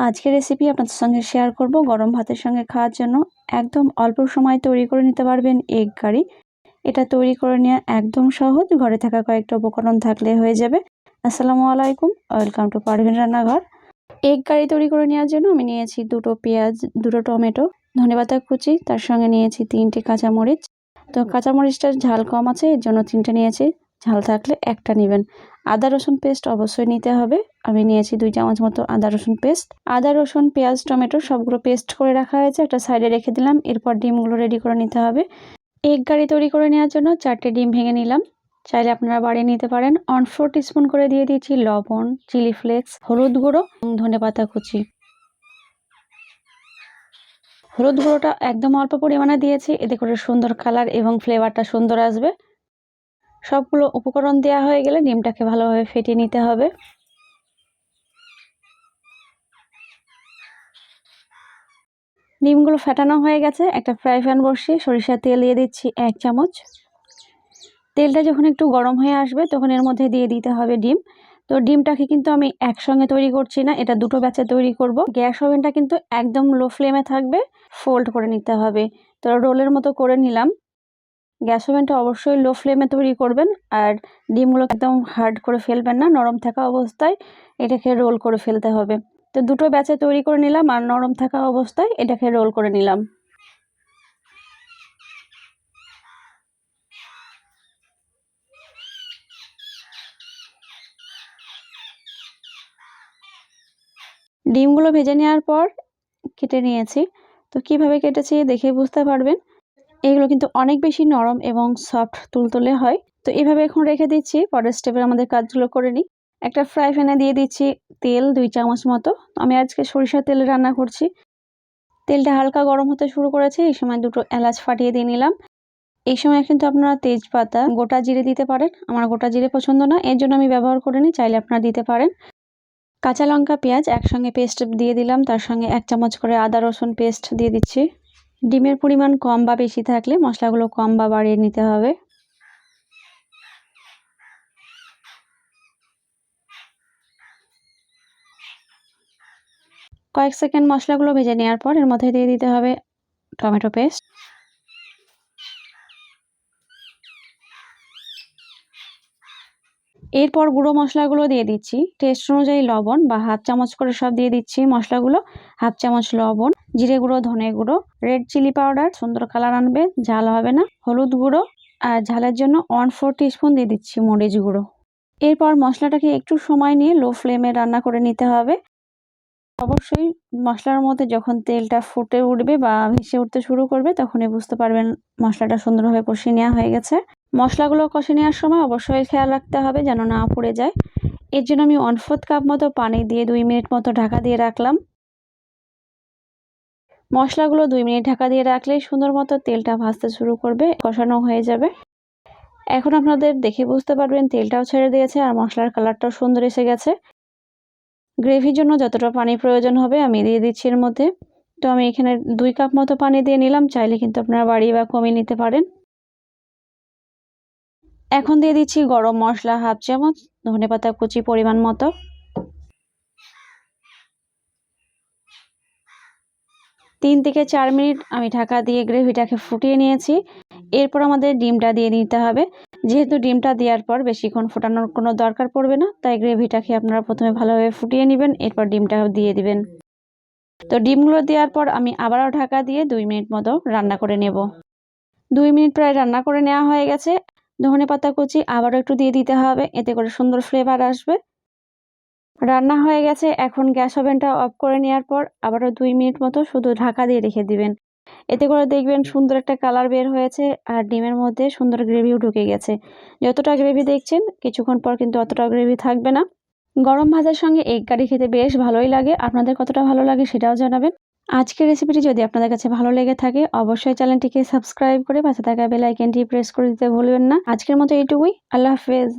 আজকের রেসিপি আপনাদের সঙ্গে শেয়ার করব গরম ভাতের সঙ্গে খাওয়ার জন্য একদম অল্প সময় তৈরি করে নিতে পারবেন এগ কারি। এটা তৈরি করে নেওয়া একদম সহজ, ঘরে থাকা কয়েকটা উপকরণ থাকলে হয়ে যাবে। আসসালামু আলাইকুম, ওয়েলকাম টু পারভিন রান্নাঘর। এগ কারি তৈরি করে নেওয়ার জন্য আমি নিয়েছি 2টো পেঁয়াজ, 2টো টমেটো, ধনেপাতা কুচি, তার সঙ্গে নিয়েছি 3টে কাঁচামরিচ। তো কাঁচামরিচটার ঝাল কম আছে, এর জন্য 3টে নিয়েছি, ঝাল থাকলে একটা নেবেন। আদা রসুন পেস্ট অবশ্যই নিতে হবে, আমি নিয়েছি 2 চামচ মতো আদা রসুন পেস্ট। আদা রসুন পেঁয়াজ টমেটো সবগুলো পেস্ট করে রাখা হয়েছে, একটা সাইডে রেখে দিলাম। এরপর ডিমগুলো রেডি করে নিতে হবে। এগ কারি তৈরি করে নেওয়ার জন্য 4টে ডিম ভেঙে নিলাম, চাইলে আপনারা বাড়িয়ে নিতে পারেন। 1/4 টিস্পুন করে দিয়ে দিয়েছি লবণ, চিলি ফ্লেক্স, হলুদ গুঁড়ো, ধনেপাতা কুচি। হলুদ গুঁড়োটা একদম অল্প পরিমাণে দিয়েছি, এতে করে সুন্দর কালার এবং ফ্লেভারটা সুন্দর আসবে। সবগুলো উপকরণ দেওয়া হয়ে গেলে ডিমটাকে ভালোভাবে ফেটিয়ে নিতে হবে। ডিমগুলো ফেটানো হয়ে গেছে, একটা ফ্রাই প্যান বসিয়ে সরিষার তেল দিয়ে দিচ্ছি 1 চামচ। তেলটা যখন একটু গরম হয়ে আসবে তখন এর মধ্যে দিয়ে দিতে হবে ডিম। তো ডিমটাকে কিন্তু আমি একসঙ্গে তৈরি করছি না, এটা দুটো ব্যাচে তৈরি করব। গ্যাস ওভেনটা কিন্তু একদম লো ফ্লেমে থাকবে, ফোল্ড করে নিতে হবে। তো রোলের মতো করে নিলাম। গ্যাস ওভেনটা অবশ্যই লো ফ্লেমে তৈরি করবেন, আর ডিমগুলো একদম হার্ড করে ফেলবেন না, নরম থাকা অবস্থায় এটাকে রোল করে ফেলতে হবে। তো দুটো ব্যাচে তৈরি করে নিলাম, আর নরম থাকা অবস্থায় এটাকে রোল করে নিলাম। ডিমগুলো ভেজে নেওয়ার পর কেটে নিয়েছি। তো কিভাবে কেটেছি দেখে বুঝতে পারবেন, এগুলো কিন্তু অনেক বেশি নরম এবং সফট তুলতুলে হয়। তো এভাবে এখন রেখে দিচ্ছি, পরের স্টেপে আমাদের কাজগুলো করে নিই। একটা ফ্রাই প্যানে দিয়ে দিচ্ছি তেল 2 চামচ মতো। আমি আজকে সরিষার তেলে রান্না করছি। তেলটা হালকা গরম হতে শুরু করেছে, এই সময় 2টো এলাচ ফাটিয়ে দিয়ে নিলাম। এই সময় কিন্তু আপনারা তেজপাতা, গোটা জিরে দিতে পারেন। আমার গোটা জিরে পছন্দ না, এর জন্য আমি ব্যবহার করিনি, চাইলে আপনারা দিতে পারেন। কাঁচা লঙ্কা পেঁয়াজ একসঙ্গে পেস্ট দিয়ে দিলাম, তার সঙ্গে 1 চামচ করে আদা রসুন পেস্ট দিয়ে দিচ্ছি। ডিমের পরিমাণ কম বা বেশি থাকলে মশলাগুলো কম বা বাড়িয়ে নিতে হবে। কয়েক সেকেন্ড মশলাগুলো ভেজে নেওয়ার পর এর মধ্যে দিয়ে দিতে হবে টমেটো পেস্ট। এরপর গুঁড়ো মশলাগুলো দিয়ে দিচ্ছি, টেস্ট অনুযায়ী লবণ বা 1/2 চামচ করে সব দিয়ে দিচ্ছি মশলাগুলো। 1/2 চামচ লবণ, জিরে গুঁড়ো, ধনে গুঁড়ো, রেড চিলি পাউডার, সুন্দর কালার আনবে, ঝাল হবে না, হলুদ গুঁড়ো, আর ঝালের জন্য 1/4 টিস্পুন দিয়ে দিচ্ছি মরিচ গুঁড়ো। এরপর মশলাটাকে একটু সময় নিয়ে লো ফ্লেমে রান্না করে নিতে হবে। অবশ্যই মশলার মধ্যে যখন তেলটা ফুটে উঠবে বা ভেসে উঠতে শুরু করবে তখনই বুঝতে পারবেন মশলাটা সুন্দরভাবে কষিয়ে নেওয়া হয়ে গেছে। মশলাগুলো কষিয়ে নেওয়ার সময় অবশ্যই খেয়াল রাখতে হবে যেন না পুড়ে যায়। এর জন্য আমি 1/4 কাপ মতো পানি দিয়ে 2 মিনিট মতো ঢাকা দিয়ে রাখলাম। মশলাগুলো 2 মিনিট ঢাকা দিয়ে রাখলেই সুন্দর মতো তেলটা ভাজতে শুরু করবে, কষানো হয়ে যাবে। এখন আপনাদের দেখে বুঝতে পারবেন তেলটাও ছেড়ে দিয়েছে আর মশলার কালারটাও সুন্দর এসে গেছে। গ্রেভির জন্য যতটা পানি প্রয়োজন হবে আমি দিয়ে দিচ্ছি এর মধ্যে। তো আমি এখানে 2 কাপ মতো পানি দিয়ে নিলাম, চাইলে কিন্তু আপনারা বাড়িয়ে বা কমিয়ে নিতে পারেন। এখন দিয়ে দিচ্ছি গরম মশলা 1/2 চামচ, ধনেপাতা কুচি পরিমাণ মতো। 3 থেকে 4 মিনিট আমি ঢাকা দিয়ে গ্রেভিটাকে ফুটিয়ে নিয়েছি। এরপর আমাদের ডিমটা দিয়ে নিতে হবে। যেহেতু ডিমটা দেওয়ার পর বেশিক্ষণ ফোটানোর কোনো দরকার পড়বে না, তাই গ্রেভিটাকে আপনারা প্রথমে ভালোভাবে ফুটিয়ে নেবেন, এরপর ডিমটা দিয়ে দিবেন। তো ডিমগুলো দেওয়ার পর আমি আবারও ঢাকা দিয়ে 2 মিনিট মতো রান্না করে নেব। 2 মিনিট প্রায় রান্না করে নেওয়া হয়ে গেছে। ধনেপাতা কুচি আবারও একটু দিয়ে দিতে হবে, এতে করে সুন্দর ফ্লেভার আসবে। রান্না হয়ে গেছে, এখন গ্যাস ওভেনটা অফ করে নেওয়ার পর আবারও 2 মিনিট মতো শুধু ঢাকা দিয়ে রেখে দিবেন। এতে করে দেখবেন সুন্দর একটা কালার বের হয়েছে আর ডিমের মধ্যে সুন্দর গ্রেভিও ঢুকে গেছে। যতটা গ্রেভি দেখছেন কিছুক্ষণ পর কিন্তু অতটা গ্রেভি থাকবে না। গরম ভাতের সঙ্গে এগ কারি খেতে বেশ ভালোই লাগে, আপনাদের কতটা ভালো লাগে সেটাও জানাবেন। আজকের রেসিপিটি যদি আপনাদের কাছে ভালো লেগে থাকে অবশ্যই চ্যানেলটিকে সাবস্ক্রাইব করে পাশে থাকা বেল আইকনটি প্রেস করে দিতে ভুলবেন না। আজকের মতো এইটুকুই, আল্লাহ হাফেজ।